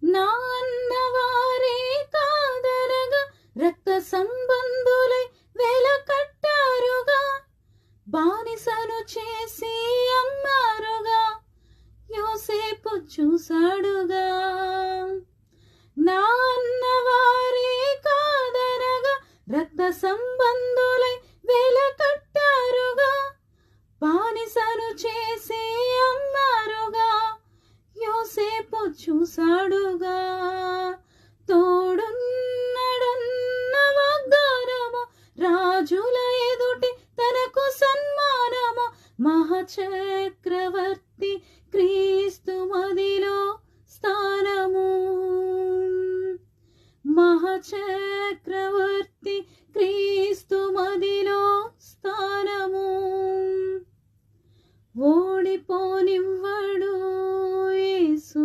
నా అన్నవారే కాదనగా రక్త సంబంధులై వేల కట్టారుగా, బానిసను చేసి అమ్మారుగా, యోసేపు చూశాడుగా. నా అన్నవారే కాదనగా రక్త సంబంధులై వేల కట్టారుగా, బానిసను చేసి అమ్మారుగా, యోసేపు చూశాడుగా. తోడున్నడన్న వాగ్దానము, రాజుల ఎదుటి తనకు సన్మానము, మహాచక్రవర్తి క్రీస్తు మదిలో స్థానము. మహాచక్రవర్తి క్రీస్తు మదిలో స్థానము. ఓడిపోనివ్వడు యేసు